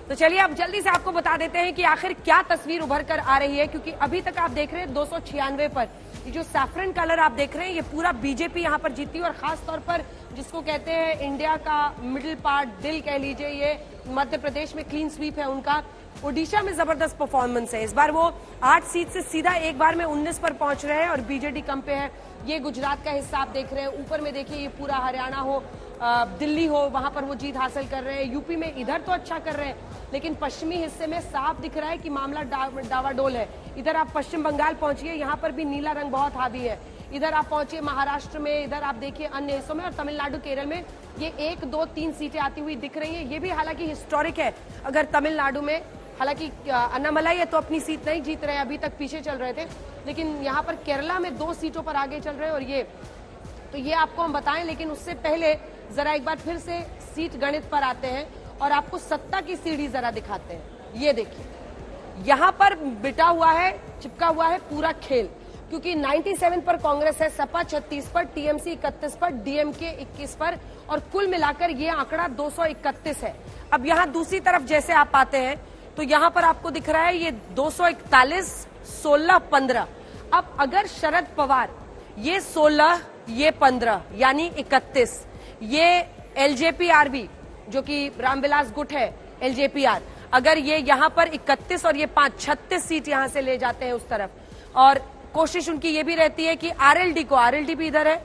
तो चलिए अब जल्दी से आपको बता देते हैं कि आखिर क्या तस्वीर उभर कर आ रही है, क्योंकि अभी तक आप देख रहे हैं 296 पर ये जो सैफरन कलर आप देख रहे हैं ये पूरा बीजेपी यहाँ पर जीती, और खास तौर पर जिसको कहते हैं इंडिया का मिडिल पार्ट, दिल कह लीजिए, ये मध्य प्रदेश में क्लीन स्वीप है उनका। ओडिशा में जबरदस्त परफॉर्मेंस है, इस बार वो 8 सीट से सीधा एक बार में 19 पर पहुंच रहे हैं और बीजेडी कम पे है। ये गुजरात का हिस्सा आप देख रहे हैं, ऊपर में देखिए ये पूरा हरियाणा हो, दिल्ली हो, वहां पर वो जीत हासिल कर रहे हैं। यूपी में इधर तो अच्छा कर रहे हैं, लेकिन पश्चिमी हिस्से में साफ दिख रहा है कि मामला डावाडोल है। इधर आप पश्चिम बंगाल पहुंचिए, यहाँ पर भी नीला रंग बहुत हावी है। इधर आप पहुंचिए महाराष्ट्र में, इधर आप देखिए अन्य हिस्सों में, और तमिलनाडु केरल में ये 1, 2, 3 सीटें आती हुई दिख रही है। ये भी हालांकि हिस्टोरिक है। अगर तमिलनाडु में, हालांकि अन्नामलाई है तो अपनी सीट नहीं जीत रहे, अभी तक पीछे चल रहे थे, लेकिन यहाँ पर केरला में 2 सीटों पर आगे चल रहे हैं। और ये आपको हम बताएं, लेकिन उससे पहले जरा एक बार फिर से सीट गणित पर आते हैं और आपको सत्ता की सीढ़ी जरा दिखाते हैं। ये देखिए यहाँ पर बिटा हुआ है, चिपका हुआ है पूरा खेल, क्योंकि 97 पर कांग्रेस है, सपा 36 पर, टीएमसी 31 पर, डीएमके 21 पर, और कुल मिलाकर ये आंकड़ा 231 है। अब यहाँ दूसरी तरफ जैसे आप आते हैं तो यहाँ पर आपको दिख रहा है ये 241, 16, 15। अब अगर शरद पवार ये 16, ये 15 यानी 31, ये एलजेपीआरबी जो कि रामविलास गुट है एलजेपीआर, अगर ये यहाँ पर 31 और ये 5, 36 सीट यहाँ से ले जाते हैं उस तरफ, और कोशिश उनकी ये भी रहती है कि आरएलडी को, आरएलडी भी इधर है,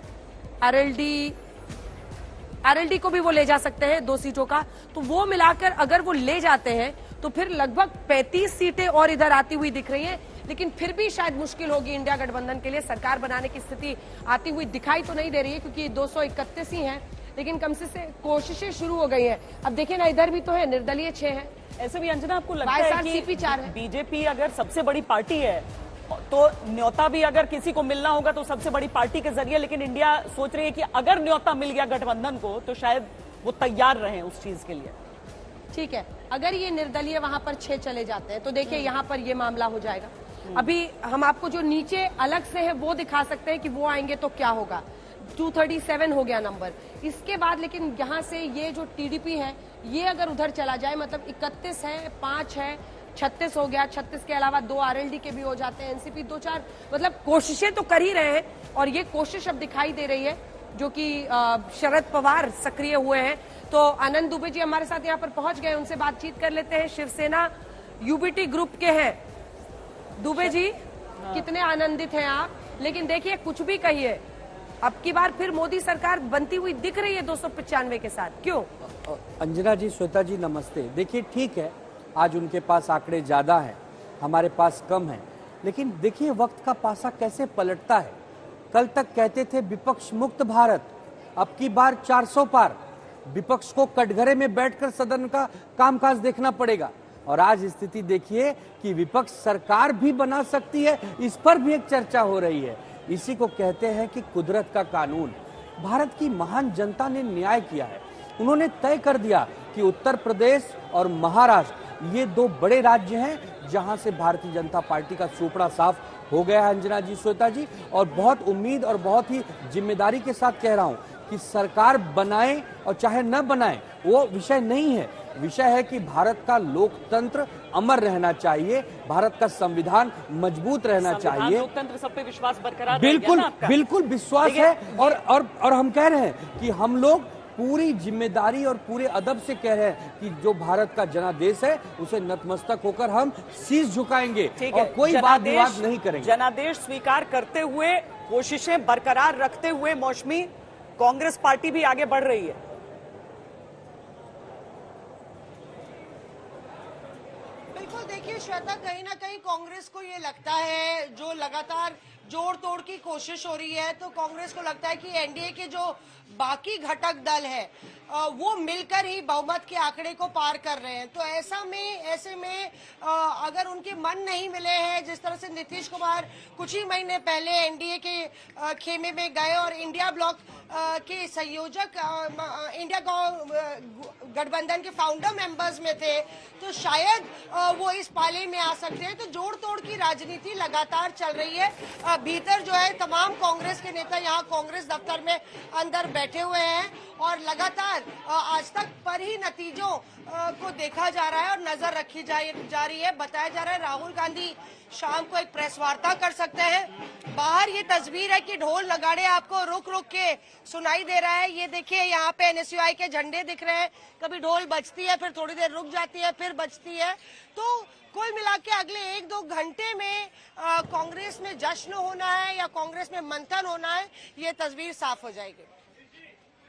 आरएलडी को भी वो ले जा सकते हैं 2 सीटों का, तो वो मिलाकर अगर वो ले जाते हैं तो फिर लगभग 35 सीटें और इधर आती हुई दिख रही हैं। लेकिन फिर भी शायद मुश्किल होगी इंडिया गठबंधन के लिए, सरकार बनाने की स्थिति आती हुई दिखाई तो नहीं दे रही है, क्योंकि 231 ही हैं, लेकिन कम से कोशिशें शुरू हो गई हैं। अब देखिए ना, इधर भी तो है, निर्दलीय 6 है। ऐसे भी अंजना आपको लगता है कि सीपी 4 है। बीजेपी अगर सबसे बड़ी पार्टी है तो न्योता भी अगर किसी को मिलना होगा तो सबसे बड़ी पार्टी के जरिए, लेकिन इंडिया सोच रही है कि अगर न्योता मिल गया गठबंधन को तो शायद वो तैयार रहे उस चीज के लिए। ठीक है, अगर ये निर्दलीय वहां पर 6 चले जाते हैं तो देखिए यहाँ पर ये मामला हो जाएगा। अभी हम आपको जो नीचे अलग से है वो दिखा सकते हैं कि वो आएंगे तो क्या होगा। 237 हो गया नंबर। इसके बाद लेकिन यहाँ से ये जो टीडीपी है ये अगर उधर चला जाए, मतलब 31 है, 5 है, 36 हो गया, 36 के अलावा 2 आरएलडी के भी हो जाते हैं, एनसीपी 2-4, मतलब कोशिशें तो कर ही रहे हैं, और ये कोशिश अब दिखाई दे रही है जो कि शरद पवार सक्रिय हुए हैं। तो आनंद दुबे जी हमारे साथ यहाँ पर पहुंच गए, उनसे बातचीत कर लेते हैं। शिवसेना यूबीटी ग्रुप के हैं दुबे जी, कितने आनंदित हैं आप? लेकिन देखिए कुछ भी कहिए, अब की बार फिर मोदी सरकार बनती हुई दिख रही है 295 के साथ, क्यों? अंजना जी, श्वेता जी नमस्ते। देखिए ठीक है, आज उनके पास आंकड़े ज्यादा हैं, हमारे पास कम है, लेकिन देखिए वक्त का पासा कैसे पलटता है। कल तक कहते थे विपक्ष मुक्त भारत, अब की बार 400 पार, विपक्ष को कटघरे में बैठकर सदन का कामकाज देखना पड़ेगा। और आज स्थिति देखिए कि विपक्ष सरकार भी बना सकती है, इस पर भी एक चर्चा हो रही है। इसी को कहते हैं कि कुदरत का कानून। भारत की महान जनता ने न्याय किया है, उन्होंने तय कर दिया कि उत्तर प्रदेश और महाराष्ट्र ये 2 बड़े राज्य हैं जहां से भारतीय जनता पार्टी का सुपड़ा साफ हो गया है। अंजना जी, श्वेता जी, और बहुत उम्मीद और बहुत ही जिम्मेदारी के साथ कह रहा हूं कि सरकार बनाए और चाहे न बनाए वो विषय नहीं है। विषय है कि भारत का लोकतंत्र अमर रहना चाहिए, भारत का संविधान मजबूत रहना चाहिए, लोकतंत्र सब पे विश्वास बरकरार। बिल्कुल बिल्कुल विश्वास है। और हम कह रहे हैं कि हम लोग पूरी जिम्मेदारी और पूरे अदब से कह रहे हैं कि जो भारत का जनादेश है उसे नतमस्तक होकर हम शीश झुकाएंगे और कोई वाद विवाद नहीं करेंगे। जनादेश स्वीकार करते हुए, कोशिशें बरकरार रखते हुए मौसमी कांग्रेस पार्टी भी आगे बढ़ रही है। बिल्कुल, देखिए श्वेता, कहीं ना कहीं कांग्रेस को ये लगता है, जो लगातार जोड़ तोड़ की कोशिश हो रही है, तो कांग्रेस को लगता है कि एनडीए के जो बाकी घटक दल है वो मिलकर ही बहुमत के आंकड़े को पार कर रहे हैं। तो ऐसे में अगर उनके मन नहीं मिले हैं, जिस तरह से नीतीश कुमार कुछ ही महीने पहले एनडीए के खेमे में गए और इंडिया ब्लॉक के संयोजक, इंडिया गठबंधन के फाउंडर मेंबर्स में थे, तो शायद वो इस पाले में आ सकते हैं। तो जोड़ तोड़ की राजनीति लगातार चल रही है। भीतर जो है तमाम कांग्रेस के नेता यहाँ कांग्रेस दफ्तर में अंदर बैठे हुए हैं और लगातार आज तक पर ही नतीजों को देखा जा रहा है और नजर रखी जा रही है। बताया जा रहा है राहुल गांधी शाम को एक प्रेस वार्ता कर सकते हैं। बाहर ये तस्वीर है कि ढोल नगाड़े आपको रुक रुक के सुनाई दे रहा है। ये देखिए यहाँ पे एनएसयूआई के झंडे दिख रहे हैं, कभी ढोल बजती है फिर थोड़ी देर रुक जाती है फिर बजती है। तो कुल मिला के अगले 1-2 घंटे में कांग्रेस में जश्न होना है या कांग्रेस में मंथन होना है, ये तस्वीर साफ हो जाएगी।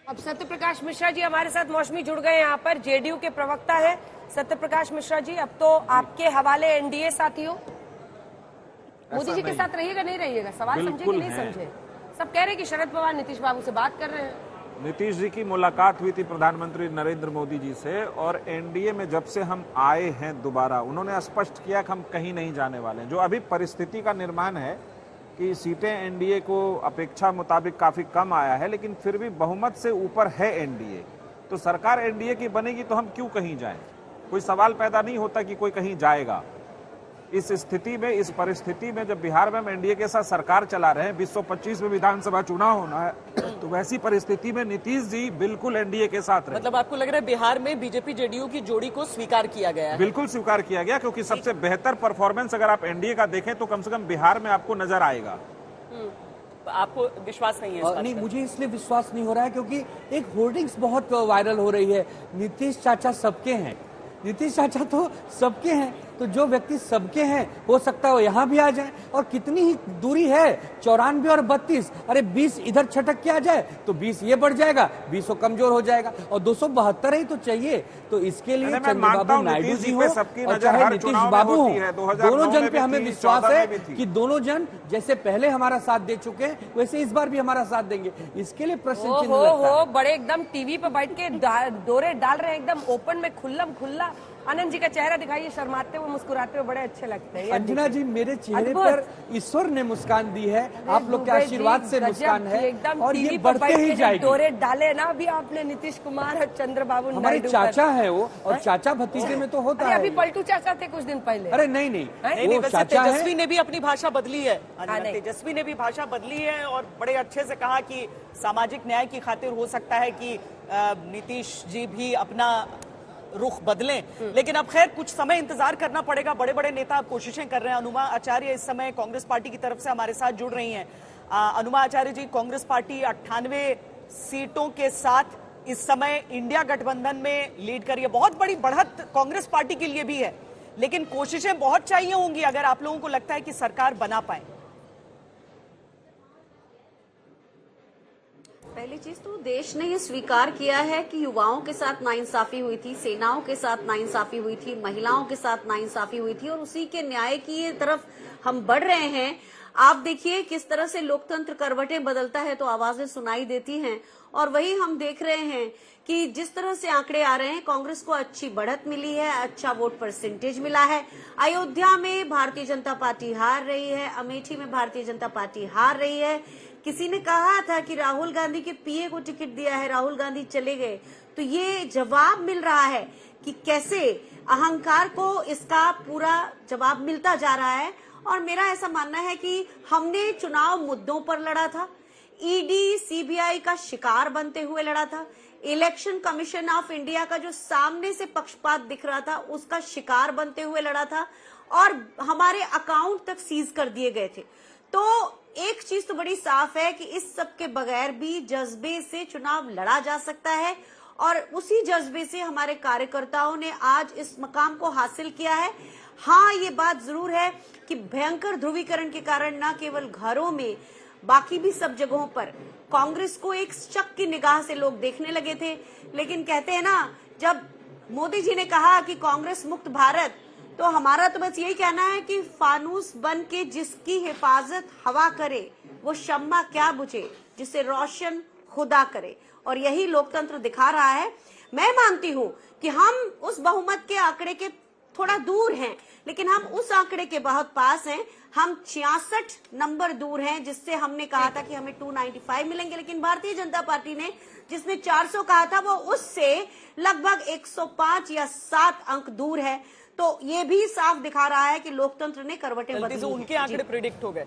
अब सत्य प्रकाश मिश्रा जी हमारे साथ मौसमी जुड़ गए यहाँ पर, जेडीयू के प्रवक्ता है सत्य प्रकाश मिश्रा जी। अब तो आपके हवाले एनडीए साथियों, मोदी जी के साथ रहिएगा नहीं रहिएगा, सवाल समझे कि नहीं समझे? सब कह रहे हैं कि शरद पवार नीतीश बाबू से बात कर रहे हैं। नीतीश जी की मुलाकात हुई थी प्रधानमंत्री नरेंद्र मोदी जी से और एनडीए में जब से हम आए हैं दोबारा उन्होंने स्पष्ट किया कि हम कहीं नहीं जाने वाले हैं। जो अभी परिस्थिति का निर्माण है कि सीटें एनडीए को अपेक्षा मुताबिक काफी कम आया है, लेकिन फिर भी बहुमत से ऊपर है एनडीए, तो सरकार एनडीए की बनेगी तो हम क्यों कहीं जाएं? कोई सवाल पैदा नहीं होता कि कोई कहीं जाएगा। इस स्थिति में, इस परिस्थिति में जब बिहार में हम एनडीए के साथ सरकार चला रहे हैं, 2025 में विधानसभा चुनाव होना है, तो वैसी परिस्थिति में नीतीश जी बिल्कुल एनडीए के साथ रहे। मतलब आपको लग रहा है बिहार में बीजेपी जेडीयू की जोड़ी को स्वीकार किया गया है? बिल्कुल स्वीकार किया गया, क्योंकि सबसे बेहतर परफॉर्मेंस अगर आप एनडीए का देखें तो कम से कम बिहार में आपको नजर आएगा। आपको विश्वास नहीं है? नहीं, मुझे इसलिए विश्वास नहीं हो रहा है क्योंकि एक होर्डिंग्स बहुत वायरल हो रही है, नीतीश चाचा सबके हैं। नीतीश चाचा तो सबके हैं, तो जो व्यक्ति सबके हैं हो सकता है वो यहाँ भी आ जाए। और कितनी ही दूरी है, 94 और 32, अरे 20 इधर छटक के आ जाए तो 20 ये बढ़ जाएगा, 20 वो कमजोर हो जाएगा और 272 ही तो चाहिए। तो इसके लिए चंद्रबाबू नायडू जी हो और चाहे नीतीश बाबू हो, दोनों जन पे हमें विश्वास है कि दोनों जन जैसे पहले हमारा साथ दे चुके हैं वैसे इस बार भी हमारा साथ देंगे। इसके लिए प्रश्न चिन्ह लगता है। बड़े एकदम टीवी पे बैठ के दौरे डाल रहे हैं, एकदम ओपन में खुल्लम खुल्ला। आनंद जी का चेहरा दिखाइए, शर्माते हुए मुस्कुराते हुए, बड़े अच्छे लगते हैं। अंजना जी, मेरे चेहरे पर ईश्वर ने मुस्कान दी है, आप लोग के आशीर्वाद से मुस्कान है एकदम और ये बढ़ते ही जाएगी। दौरे डाले ना भी आपने नीतीश कुमार और चंद्रबाबू हमारे नायडू चाचा है वो, और चाचा भतीजे में तो होता है। अभी पलटू चाचा थे कुछ दिन पहले। अरे नहीं, वो चाचा है। तेजस्वी ने भी अपनी भाषा बदली है, तेजस्वी ने भी भाषा बदली है और बड़े अच्छे से कहा कि सामाजिक न्याय की खातिर हो सकता है कि नीतीश जी भी अपना रुख बदलें, लेकिन अब खैर कुछ समय इंतजार करना पड़ेगा। बड़े बड़े नेता अब कोशिशें कर रहे हैं। अनुमा आचार्य इस समय कांग्रेस पार्टी की तरफ से हमारे साथ जुड़ रही हैं। अनुमा आचार्य जी, कांग्रेस पार्टी 98 सीटों के साथ इस समय इंडिया गठबंधन में लीड कर रही है। बहुत बड़ी बढ़त कांग्रेस पार्टी के लिए भी है, लेकिन कोशिशें बहुत चाहिए होंगी अगर आप लोगों को लगता है कि सरकार बना पाए। पहली चीज तो देश ने ये स्वीकार किया है कि युवाओं के साथ नाइंसाफी हुई थी, सेनाओं के साथ नाइंसाफी हुई थी, महिलाओं के साथ नाइंसाफी हुई थी और उसी के न्याय की तरफ हम बढ़ रहे हैं। आप देखिए किस तरह से लोकतंत्र करवटें बदलता है तो आवाजें सुनाई देती हैं और वही हम देख रहे हैं कि जिस तरह से आंकड़े आ रहे हैं, कांग्रेस को अच्छी बढ़त मिली है, अच्छा वोट परसेंटेज मिला है। अयोध्या में भारतीय जनता पार्टी हार रही है, अमेठी में भारतीय जनता पार्टी हार रही है। किसी ने कहा था कि राहुल गांधी के पीए को टिकट दिया है, राहुल गांधी चले गए, तो ये जवाब मिल रहा है कि कैसे अहंकार को इसका पूरा जवाब मिलता जा रहा है। और मेरा ऐसा मानना है कि हमने चुनाव मुद्दों पर लड़ा था, ईडी सीबीआई का शिकार बनते हुए लड़ा था, इलेक्शन कमीशन ऑफ इंडिया का जो सामने से पक्षपात दिख रहा था उसका शिकार बनते हुए लड़ा था और हमारे अकाउंट तक सीज कर दिए गए थे। तो एक चीज तो बड़ी साफ है कि इस सब के बगैर भी जज्बे से चुनाव लड़ा जा सकता है और उसी जज्बे से हमारे कार्यकर्ताओं ने आज इस मकाम को हासिल किया है। हाँ, ये बात जरूर है कि भयंकर ध्रुवीकरण के कारण न केवल घरों में बाकी भी सब जगहों पर कांग्रेस को एक शक की निगाह से लोग देखने लगे थे। लेकिन कहते हैं ना, जब मोदी जी ने कहा कि कांग्रेस मुक्त भारत, तो हमारा तो बस यही कहना है कि फानूस बन के जिसकी हिफाजत हवा करे वो शम्मा क्या बुझे जिसे रोशन खुदा करे। और यही लोकतंत्र दिखा रहा है। मैं मानती हूँ कि हम उस बहुमत के आंकड़े के थोड़ा दूर हैं, लेकिन हम उस आंकड़े के बहुत पास हैं। हम 66 नंबर दूर हैं जिससे हमने कहा था कि हमें 295 मिलेंगे, लेकिन भारतीय जनता पार्टी ने जिसने 400 कहा था वो उससे लगभग 105 या 7 अंक दूर है। तो ये भी साफ दिखा रहा है कि लोकतंत्र ने करवटें बदली। उनके आंकड़े प्रिडिक्ट हो गए।